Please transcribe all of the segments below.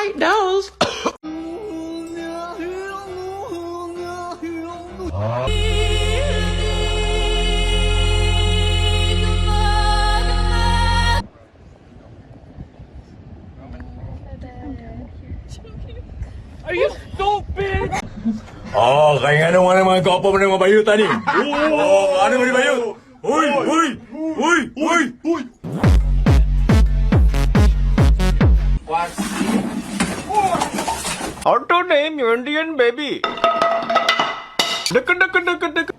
white nose. Are you stupid? Oh, kaya nga naman mga kopo mo ng mga bayutan eh. Oh, ano mo ni bayut? Uy, uy, uy, uy, uy. How to name your Indian baby? Duck, duck, duck, duck.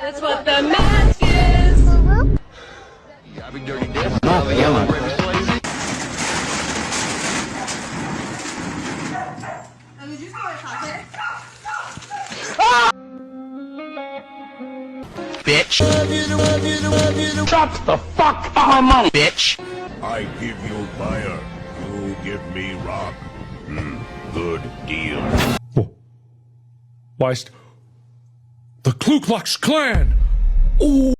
That's what the mask is. Bitch. Shut the fuck up my money, bitch. I give you fire, you give me rock. Good deal. Weist, the Ku Klux Klan! Ooh!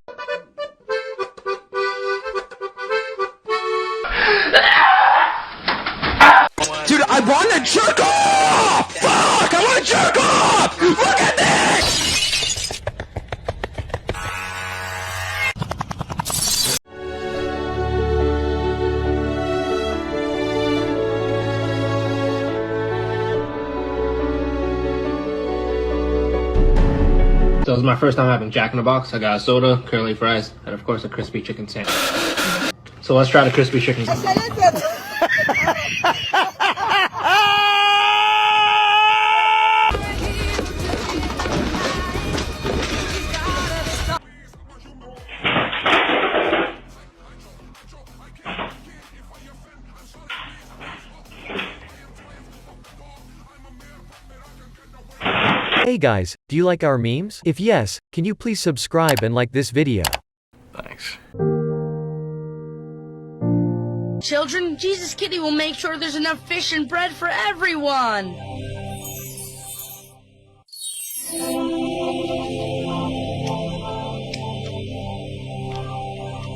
Dude, I wanna jerk off! Fuck! I wanna jerk off! Look at this! So it was my first time having Jack in the Box. I got a soda, curly fries, and of course a crispy chicken sandwich. So let's try the crispy chicken. Hey guys, do you like our memes? If yes, can you please subscribe and like this video? Thanks. Children, Jesus Kitty will make sure there's enough fish and bread for everyone.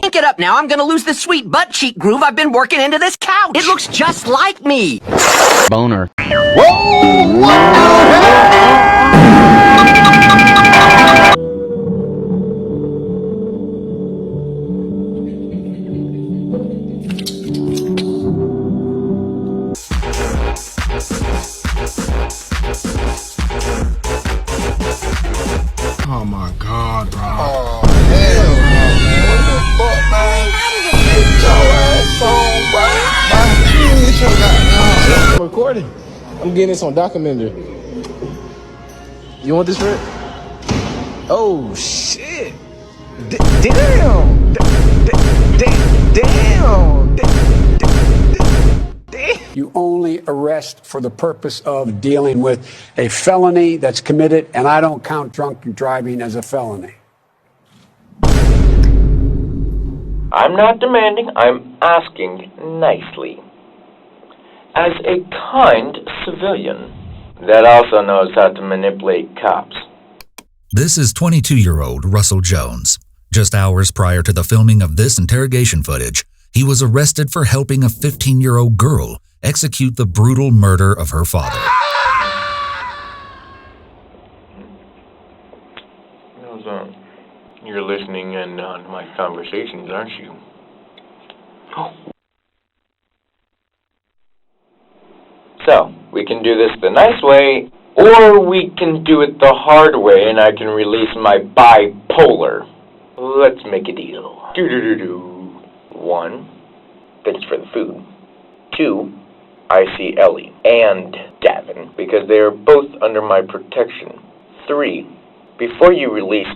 Think it up now. I'm gonna lose this sweet butt cheek groove I've been working into this couch. It looks just like me. Boner. Oh my god, bro. Oh, hell no. What the fuck, man? Get your ass on, bro. I'm recording. I'm getting this on documentary. You want this, Rick? Oh, shit. Damn. Damn. You only arrest for the purpose of dealing with a felony that's committed, and I don't count drunk driving as a felony. I'm not demanding, I'm asking nicely. As a kind civilian that also knows how to manipulate cops. This is 22-year-old Russell Jones. Just hours prior to the filming of this interrogation footage, he was arrested for helping a 15-year-old girl execute the brutal murder of her father. You're listening in on my conversations, aren't you? So, we can do this the nice way, or we can do it the hard way and I can release my bipolar. Let's make a deal. Do-do-do-do. 1, thanks for the food. 2, I see Ellie and Davin because they are both under my protection. 3, before you release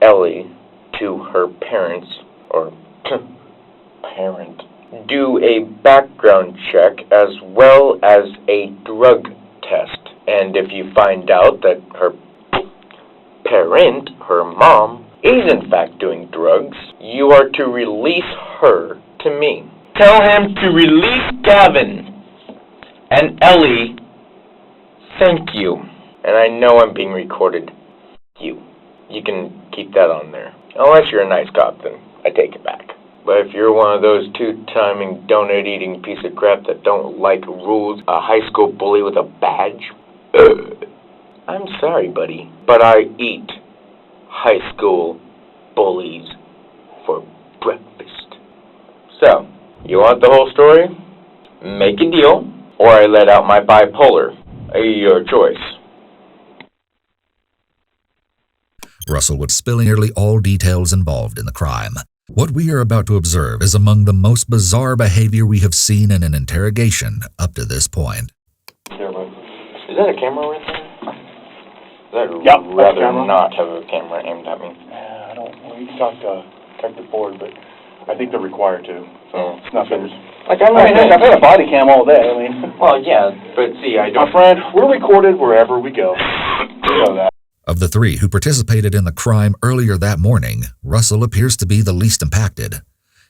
Ellie to her parents, or parent, do a background check as well as a drug test. And if you find out that her parent, her mom, is in fact doing drugs, you are to release her to me. Tell him to release Gavin. And Ellie, thank you. And I know I'm being recorded. You can keep that on there. Unless you're a nice cop, then I take it back. But if you're one of those two-timing, donut-eating piece of crap that don't like rules, a high school bully with a badge, I'm sorry, buddy, but I eat high school bullies for breakfast. So, you want the whole story? Make a deal, or I let out my bipolar. Your choice. Russell would spill nearly all details involved in the crime. What we are about to observe is among the most bizarre behavior we have seen in an interrogation up to this point. Is that a camera right there? I'd rather not have a camera aimed at me. I don't. Well, you can talk to Detective Ford, but I think they're required to. So it's nothing. Like I've had a body cam all day. I mean. Well, yeah, but see, I don't. My friend, we're recorded wherever we go. You know that. Of the three who participated in the crime earlier that morning, Russell appears to be the least impacted.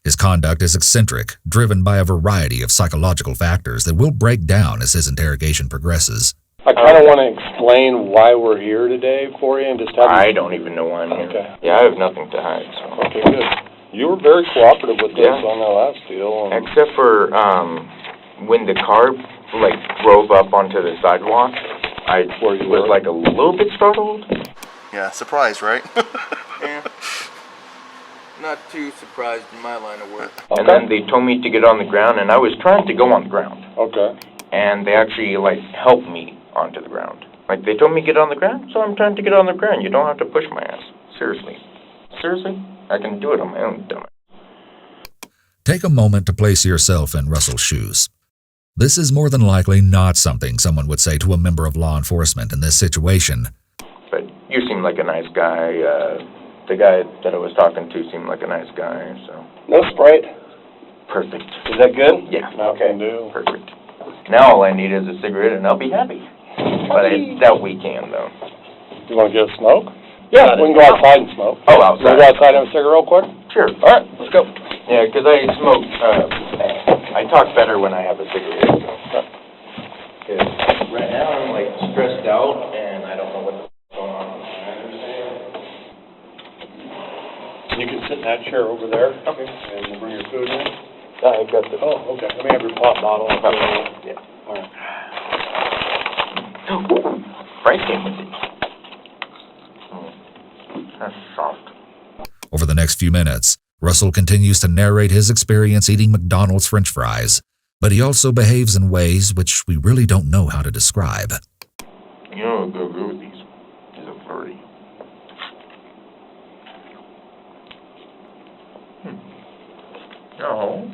His conduct is eccentric, driven by a variety of psychological factors that will break down as his interrogation progresses. I kind of want to explain why we're here today for you and just have I don't even know why I'm here. Okay. Yeah, I have nothing to hide, so. Okay, good. You were very cooperative with us on that last deal. Except for, when the car, drove up onto the sidewalk, I was, a little bit startled. Yeah, surprised, right? Yeah. Not too surprised in my line of work. Okay. And then they told me to get on the ground, and I was trying to go on the ground. Okay. And they actually, helped me onto the ground. They told me to get on the ground, so I'm trying to get on the ground. You don't have to push my ass. Seriously. Seriously? I can do it on my own, dumbass. Take a moment to place yourself in Russell's shoes. This is more than likely not something someone would say to a member of law enforcement in this situation. But you seem like a nice guy. The guy that I was talking to seemed like a nice guy, so. No Sprite. Perfect. Is that good? Yeah. Okay. Perfect. Now all I need is a cigarette and I'll be happy. But I doubt we can, though. You want to get a smoke? Yeah, we can go outside and smoke. Oh, outside. You want to go outside and have a cigarette real quick? Sure. All right, let's go. Yeah, because I smoke, I talk better when I have a cigarette. Because right now I'm, stressed out and I don't know what's going on. You can sit in that chair over there. Okay. And you bring your food in. I got the... Oh, okay. Let me have your pop bottle. Yeah. All right. Frank came with it. That's soft. Over the next few minutes, Russell continues to narrate his experience eating McDonald's French fries, but he also behaves in ways which we really don't know how to describe. You know what go good with these? Is a flirty. No.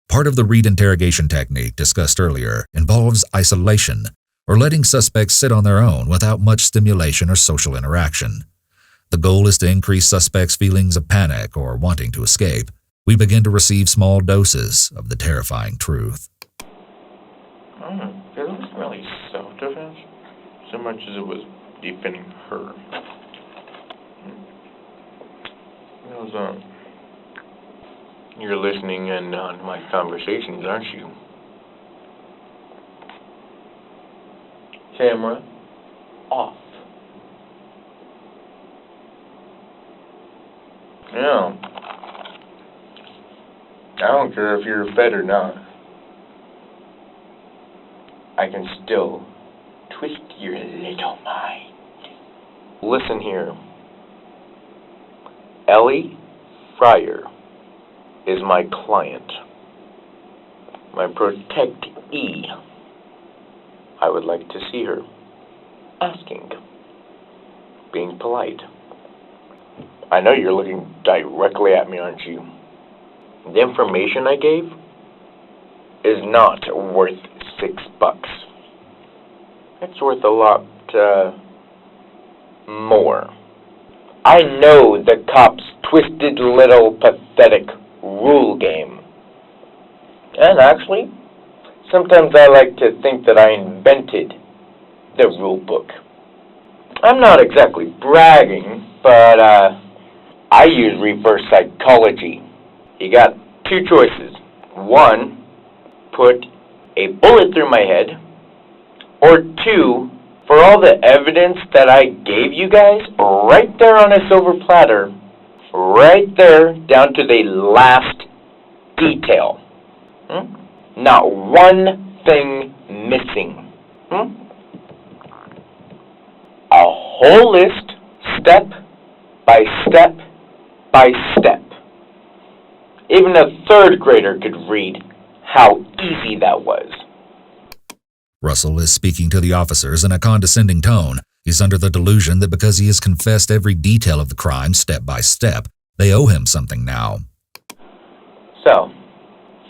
Part of the Reed interrogation technique discussed earlier involves isolation, or letting suspects sit on their own without much stimulation or social interaction. The goal is to increase suspects' feelings of panic or wanting to escape. We begin to receive small doses of the terrifying truth. It wasn't really self-defense so much as it was defending her. It was, you're listening in on my conversations, aren't you? Camera off. Yeah. I don't care if you're fed or not. I can still twist your little mind. Listen here. Ellie Fryer is my client. My protectee. I would like to see her. Asking. Being polite. I know you're looking directly at me, aren't you? The information I gave is not worth $6. It's worth a lot, more. I know the cops' twisted little pathetic rule game. And actually, Sometimes I like to think that I invented the rule book. I'm not exactly bragging, but I use reverse psychology. You got two choices. One, put a bullet through my head, or two, for all the evidence that I gave you guys, right there on a silver platter, right there, down to the last detail. Not one thing missing. A whole list, step by step by step. Even a third grader could read how easy that was. Russell is speaking to the officers in a condescending tone. He's under the delusion that because he has confessed every detail of the crime step by step, they owe him something now. So,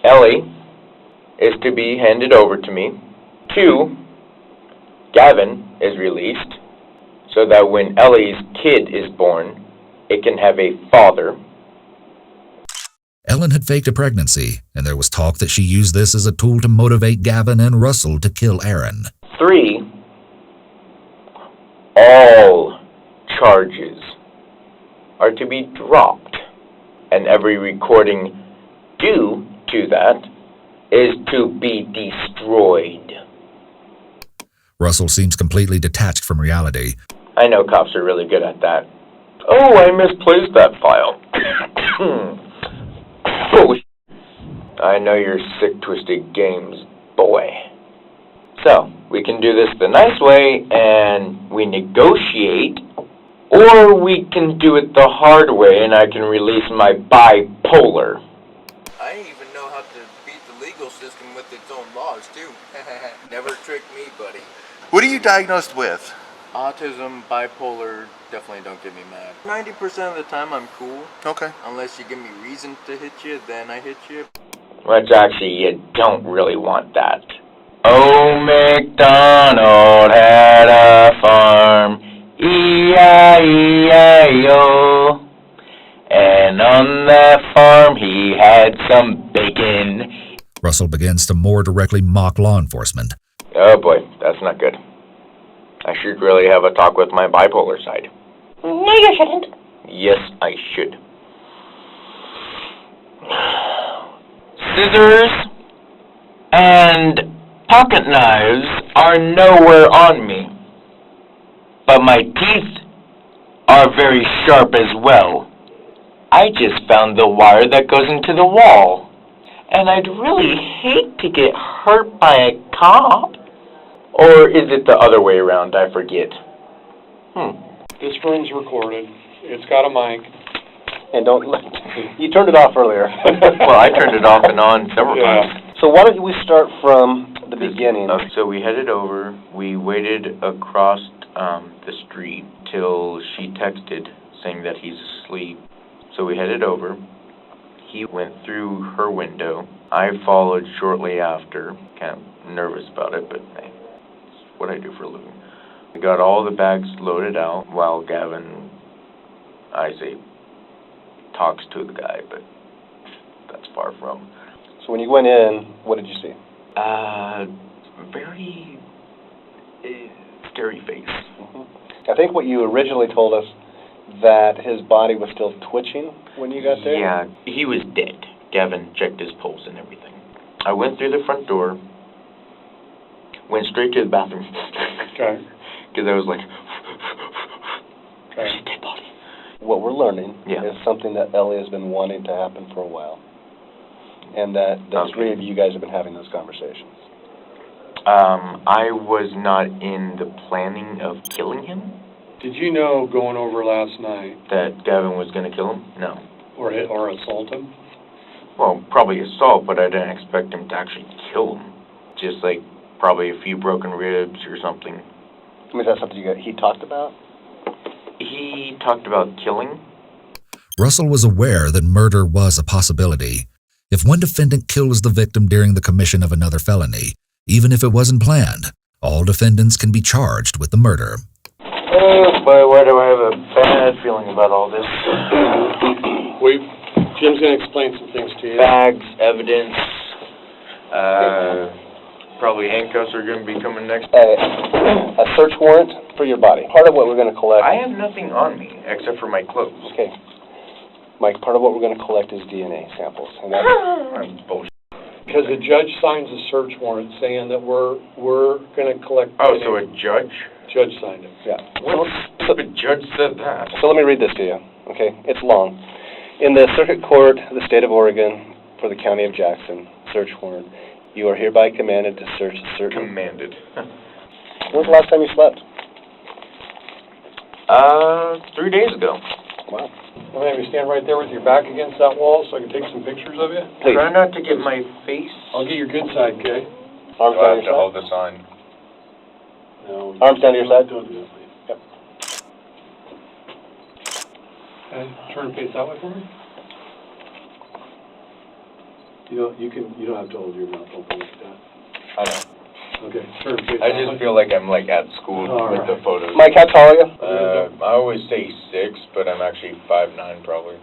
Ellie is to be handed over to me. 2, Gavin is released so that when Ellie's kid is born, it can have a father. Ellen had faked a pregnancy, and there was talk that she used this as a tool to motivate Gavin and Russell to kill Aaron. 3, all charges are to be dropped, and every recording due to that is to be destroyed. Russell seems completely detached from reality. I know cops are really good at that. Oh, I misplaced that file. Oh, I know your sick, twisted games, boy. So, we can do this the nice way, and we negotiate, or we can do it the hard way, and I can release my bipolar. I even know how to beat the legal system with its own laws, too. Never trick me, buddy. What are you diagnosed with? Autism, bipolar, definitely don't get me mad. 90% of the time I'm cool. Okay. Unless you give me reason to hit you, then I hit you. Which actually, you don't really want that. Old MacDonald had a farm, E-I-E-I-O. And on that farm he had some bacon. Russell begins to more directly mock law enforcement. Oh boy, that's not good. I should really have a talk with my bipolar side. No, you shouldn't. Yes, I should. Scissors and pocket knives are nowhere on me. But my teeth are very sharp as well. I just found the wire that goes into the wall. And I'd really hate to get hurt by a cop. Or is it the other way around? I forget. This room's recorded. It's got a mic. And don't you turned it off earlier. Well, I turned it off and on several times. So why don't we start from the beginning? So we headed over. We waited across the street till she texted saying that he's asleep. So we headed over. He went through her window. I followed shortly after. Kind of nervous about it, but hey, it's what I do for a living. We got all the bags loaded out while Gavin, I say, talks to the guy, but that's far from. So when you went in, what did you see? Very scary face. I think what you originally told us, that his body was still twitching when you got there? Yeah, he was dead. Gavin checked his pulse and everything. I went through the front door, went straight to the bathroom. Okay. Because I was like, Okay. she's a dead body. What we're learning Yeah. is something that Ellie has been wanting to happen for a while. And that the three of you guys have been having those conversations. I was not in the planning of killing him. Did you know going over last night, That Gavin was going to kill him? No. or assault him? Well, probably assault, but I didn't expect him to actually kill him. Just like probably a few broken ribs or something. I mean, that's something he talked about? He talked about killing. Russell was aware that murder was a possibility. If one defendant kills the victim during the commission of another felony, even if it wasn't planned, all defendants can be charged with the murder. Oh boy, why do I have a bad feeling about all this? Jim's going to explain some things to you. Bags, evidence, Probably handcuffs are going to be coming next. A search warrant for your body. Part of what we're going to collect... I have nothing on me except for my clothes. Okay. Mike, part of what we're going to collect is DNA samples. And that's... I'm bullshit. Because the judge signs a search warrant saying that we're going to collect... Oh, DNA. so a judge? Judge signed it. Yeah. What stupid judge said that? So let me read this to you, okay? It's long. In the Circuit Court of the State of Oregon for the County of Jackson, search warrant, you are hereby commanded to search a certain... Commanded. When was the last time you slept? 3 days ago. Wow. Well, have you stand right there with your back against that wall so I can take some pictures of you? Please. Try not to get my face. I'll get your good side, okay? Arms down your side. hold the sign. No. Arms down to your side. Don't do that, please. Yep. Okay, turn and face that way for me. You don't have to hold your mouth open like that. I know. Okay, turn and face I that way. just feel like I'm like at school All with right. the photos. Mike, how tall are you? I always say 6, but I'm actually 5'9" probably.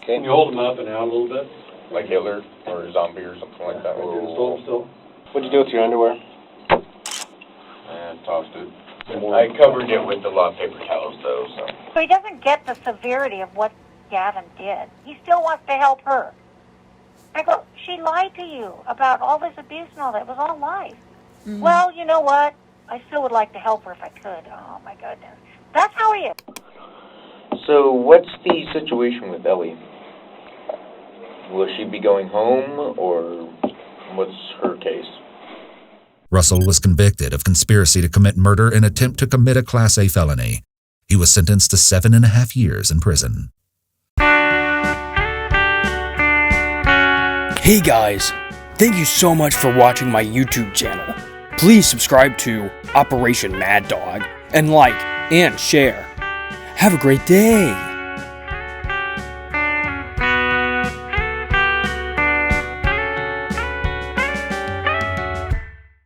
Can you hold them up and out a little bit? Like Hitler or zombie or something like that. Hold still. What'd you do with your underwear? And tossed it. I covered it with the lot paper towels though, so. So he doesn't get the severity of what Gavin did. He still wants to help her. I go, she lied to you about all this abuse and all that. It was all lies. Mm-hmm. Well, you know what? I still would like to help her if I could. Oh, my goodness. That's how he is. So, what's the situation with Ellie? Will she be going home, or what's her case? Russell was convicted of conspiracy to commit murder and attempt to commit a Class A felony. He was sentenced to 7.5 years in prison. Hey guys, thank you so much for watching my YouTube channel. Please subscribe to Operation Mad Dog and like and share. Have a great day.